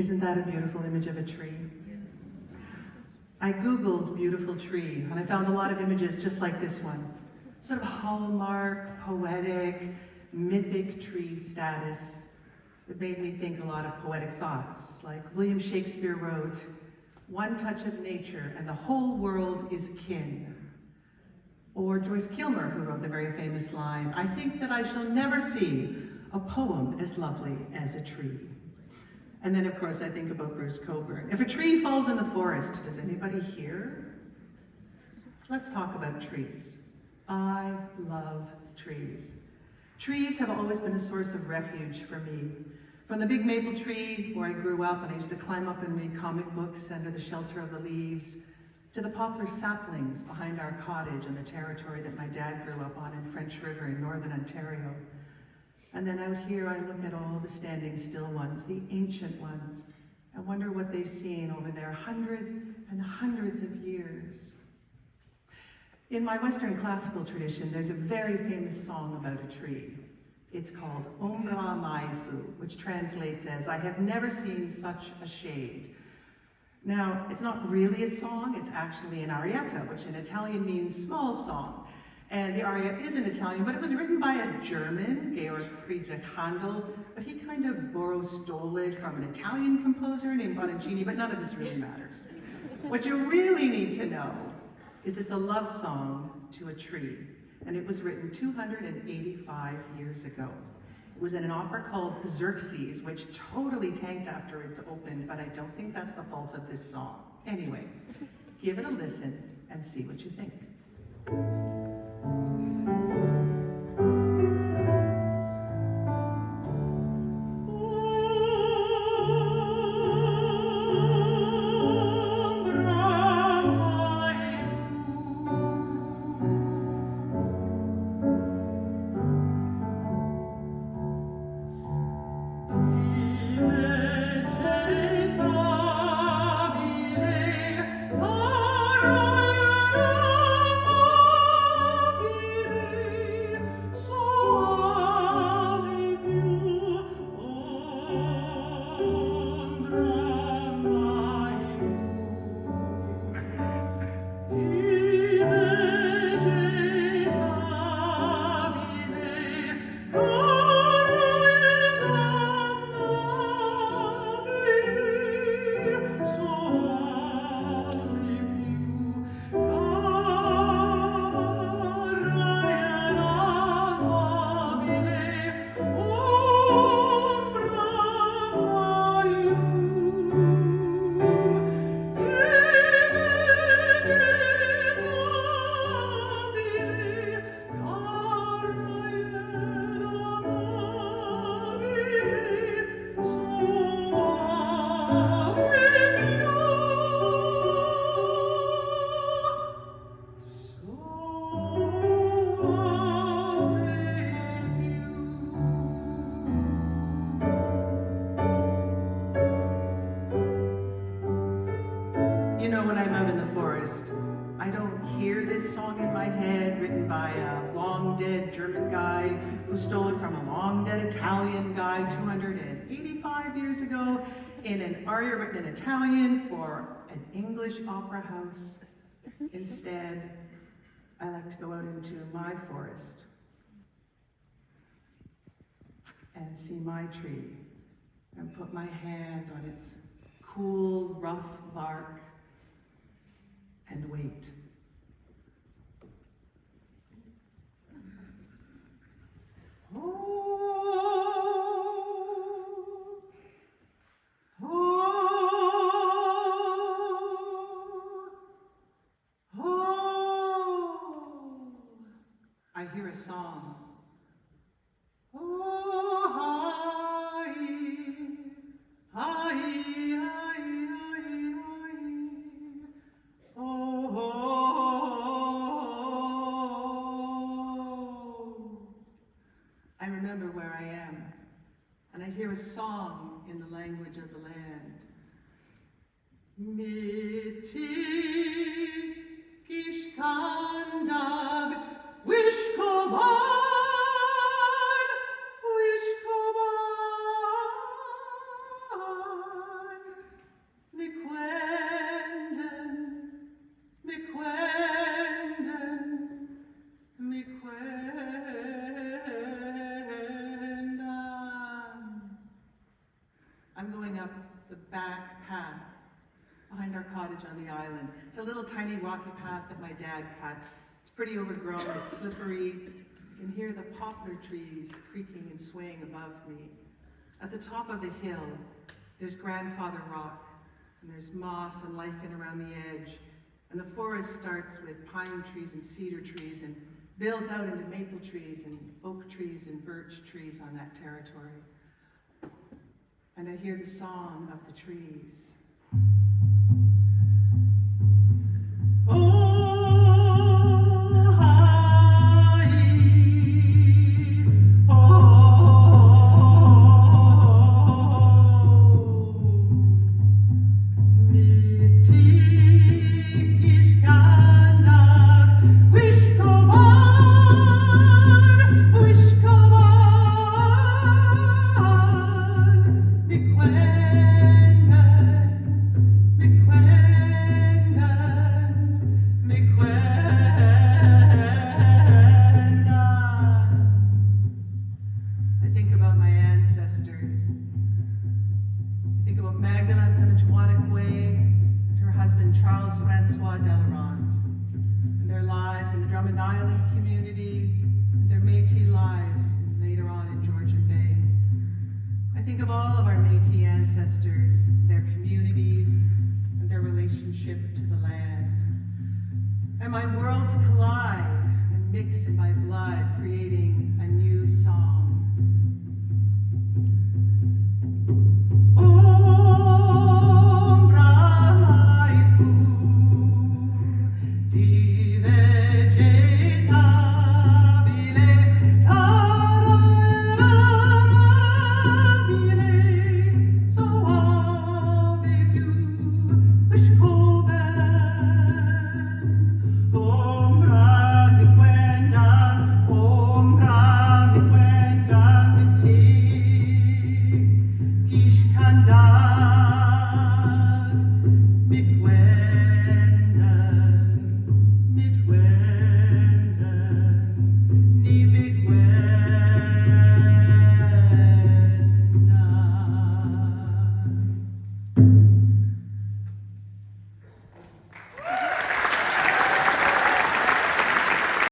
Isn't that a beautiful image of a tree? I Googled beautiful tree, and I found a lot of images just like this one. Sort of hallmark, poetic, mythic tree status. It made me think a lot of poetic thoughts, like William Shakespeare wrote, "One touch of nature and the whole world is kin." Or Joyce Kilmer, who wrote the very famous line, "I think that I shall never see a poem as lovely as a tree." And then, of course, I think about Bruce Cockburn. If a tree falls in the forest, does anybody hear? Let's talk about trees. I love trees. Trees have always been a source of refuge for me. From the big maple tree where I grew up and I used to climb up and read comic books under the shelter of the leaves, to the poplar saplings behind our cottage in the territory that my dad grew up on in French River in northern Ontario. And then out here, I look at all the standing still ones, the ancient ones, and wonder what they've seen over their hundreds and hundreds of years. In my Western classical tradition, there's a very famous song about a tree. It's called Ombra, which translates as, "I have never seen such a shade." Now, it's not really a song, it's actually an arietta, which in Italian means small song. And the aria is in Italian, but it was written by a German, Georg Friedrich Handel, but he kind of stole it from an Italian composer named Bononcini, but none of this really matters. What you really need to know is it's a love song to a tree, and it was written 285 years ago. It was in an opera called Xerxes, which totally tanked after it opened, but I don't think that's the fault of this song. Anyway, give it a listen and see what you think. You know, when I'm out in the forest, I don't hear this song in my head written by a long-dead German guy who stole it from a long-dead Italian guy 285 years ago in an aria written in Italian for an English opera house. Instead, I like to go out into my forest and see my tree and put my hand on its cool, rough bark and wait. I hear a song. I remember where I am, and I hear a song in the language of the land. Miti kishkandag wishkoban, cottage on the island. It's a little tiny rocky path that my dad cut. It's pretty overgrown, it's slippery. You can hear the poplar trees creaking and swaying above me. At the top of the hill, there's Grandfather Rock, and there's moss and lichen around the edge. And the forest starts with pine trees and cedar trees and builds out into maple trees and oak trees and birch trees on that territory. And I hear the song of the trees. Oh, hi, to the land. And my worlds collide and mix in my blood, creating